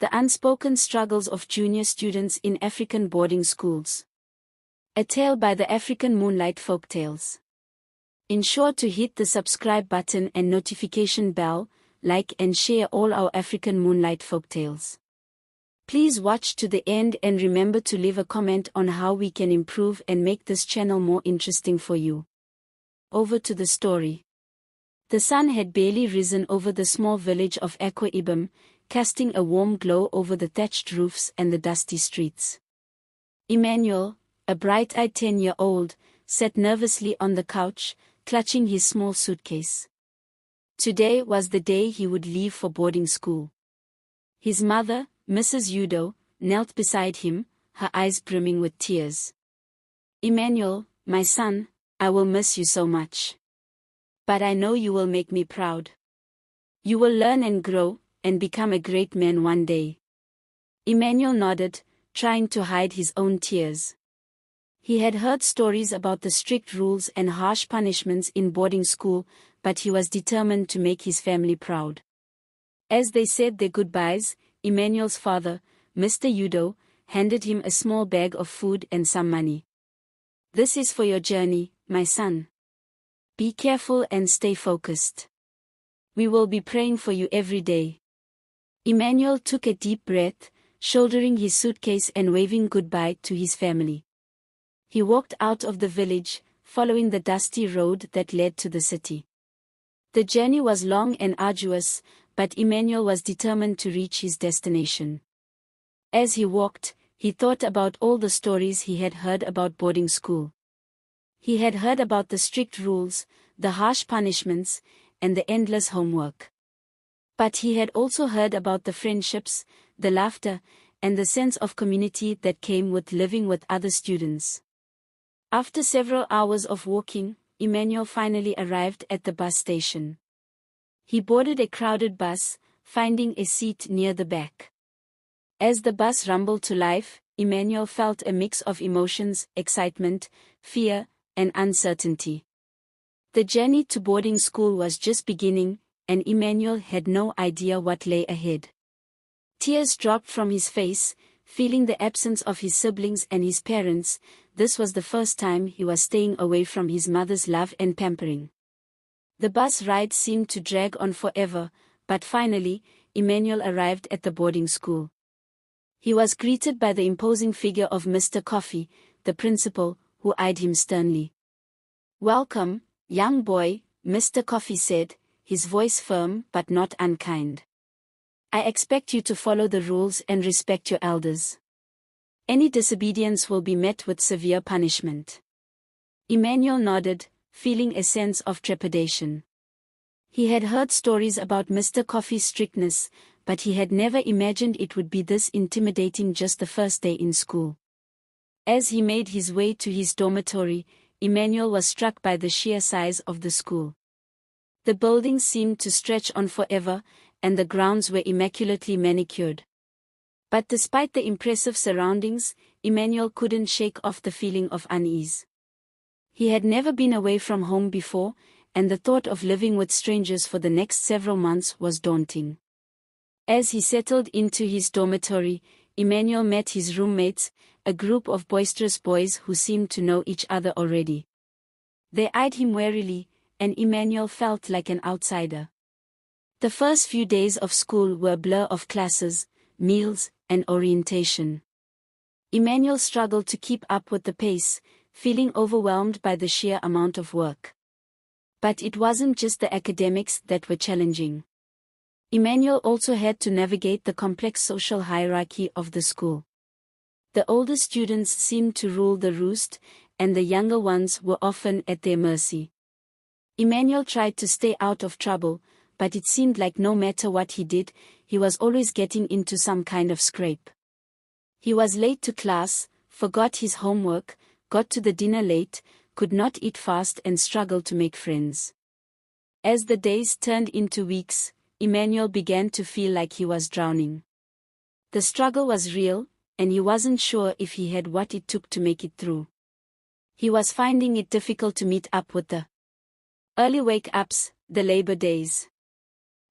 The unspoken struggles of junior students in African boarding schools. A tale by the African Moonlight Folktales. Ensure to hit the subscribe button and notification bell, like and share all our African Moonlight Folktales. Please watch to the end and remember to leave a comment on how we can improve and make this channel more interesting for you. Over to the story. The sun had barely risen over the small village of Akwa Ibom, casting a warm glow over the thatched roofs and the dusty streets. Emmanuel, a bright-eyed 10-year-old, sat nervously on the couch, clutching his small suitcase. Today was the day he would leave for boarding school. His mother, Mrs. Udo, knelt beside him, her eyes brimming with tears. "Emmanuel, my son, I will miss you so much. But I know you will make me proud. You will learn and grow, and become a great man one day." Emmanuel nodded, trying to hide his own tears. He had heard stories about the strict rules and harsh punishments in boarding school, but he was determined to make his family proud. As they said their goodbyes, Emmanuel's father, Mr. Udo, handed him a small bag of food and some money. "This is for your journey, my son. Be careful and stay focused. We will be praying for you every day." Emmanuel took a deep breath, shouldering his suitcase and waving goodbye to his family. He walked out of the village, following the dusty road that led to the city. The journey was long and arduous, but Emmanuel was determined to reach his destination. As he walked, he thought about all the stories he had heard about boarding school. He had heard about the strict rules, the harsh punishments, and the endless homework. But he had also heard about the friendships, the laughter, and the sense of community that came with living with other students. After several hours of walking, Emmanuel finally arrived at the bus station. He boarded a crowded bus, finding a seat near the back. As the bus rumbled to life, Emmanuel felt a mix of emotions: excitement, fear, and uncertainty. The journey to boarding school was just beginning, and Emmanuel had no idea what lay ahead. Tears dropped from his face, feeling the absence of his siblings and his parents. This was the first time he was staying away from his mother's love and pampering. The bus ride seemed to drag on forever, but finally, Emmanuel arrived at the boarding school. He was greeted by the imposing figure of Mr. Coffee, the principal, who eyed him sternly. "Welcome, young boy," Mr. Coffee said, his voice firm but not unkind. "I expect you to follow the rules and respect your elders. Any disobedience will be met with severe punishment." Emmanuel nodded, feeling a sense of trepidation. He had heard stories about Mr. Coffee's strictness, but he had never imagined it would be this intimidating just the first day in school. As he made his way to his dormitory, Emmanuel was struck by the sheer size of the school. The buildings seemed to stretch on forever, and the grounds were immaculately manicured. But despite the impressive surroundings, Emmanuel couldn't shake off the feeling of unease. He had never been away from home before, and the thought of living with strangers for the next several months was daunting. As he settled into his dormitory, Emmanuel met his roommates, a group of boisterous boys who seemed to know each other already. They eyed him warily, and Emmanuel felt like an outsider. The first few days of school were a blur of classes, meals, and orientation. Emmanuel struggled to keep up with the pace, feeling overwhelmed by the sheer amount of work. But it wasn't just the academics that were challenging. Emmanuel also had to navigate the complex social hierarchy of the school. The older students seemed to rule the roost, and the younger ones were often at their mercy. Emmanuel tried to stay out of trouble, but it seemed like no matter what he did, he was always getting into some kind of scrape. He was late to class, forgot his homework, got to the dinner late, could not eat fast and struggled to make friends. As the days turned into weeks, Emmanuel began to feel like he was drowning. The struggle was real, and he wasn't sure if he had what it took to make it through. He was finding it difficult to meet up with the early wake-ups, the labor days,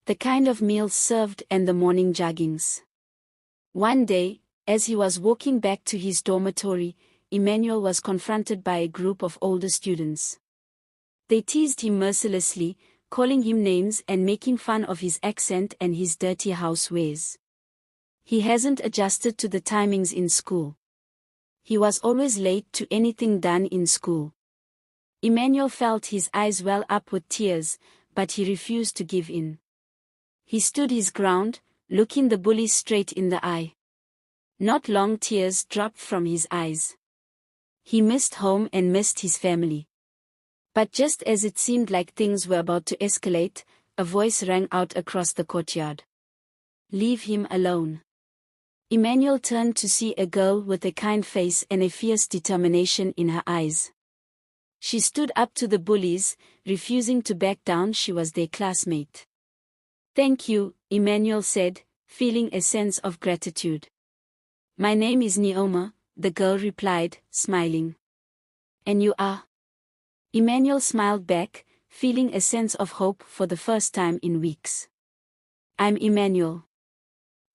the kind of meals served and the morning joggings. One day, as he was walking back to his dormitory, Emmanuel was confronted by a group of older students. They teased him mercilessly, calling him names and making fun of his accent and his dirty house ways. He hasn't adjusted to the timings in school. He was always late to anything done in school. Emmanuel felt his eyes well up with tears, but he refused to give in. He stood his ground, looking the bullies straight in the eye. Not long tears dropped from his eyes. He missed home and missed his family. But just as it seemed like things were about to escalate, a voice rang out across the courtyard. "Leave him alone." Emmanuel turned to see a girl with a kind face and a fierce determination in her eyes. She stood up to the bullies, refusing to back down. She was their classmate. "Thank you," Emmanuel said, feeling a sense of gratitude. "My name is Nneoma," the girl replied, smiling. "And you are?" Emmanuel smiled back, feeling a sense of hope for the first time in weeks. "I'm Emmanuel."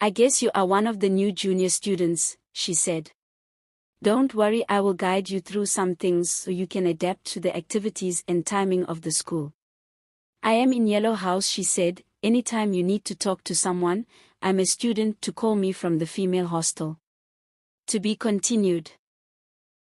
"I guess you are one of the new junior students," she said. "Don't worry, I will guide you through some things so you can adapt to the activities and timing of the school." "I am in Yellow House," she said. "Anytime you need to talk to someone, I'm a student, to call me from the female hostel." To be continued.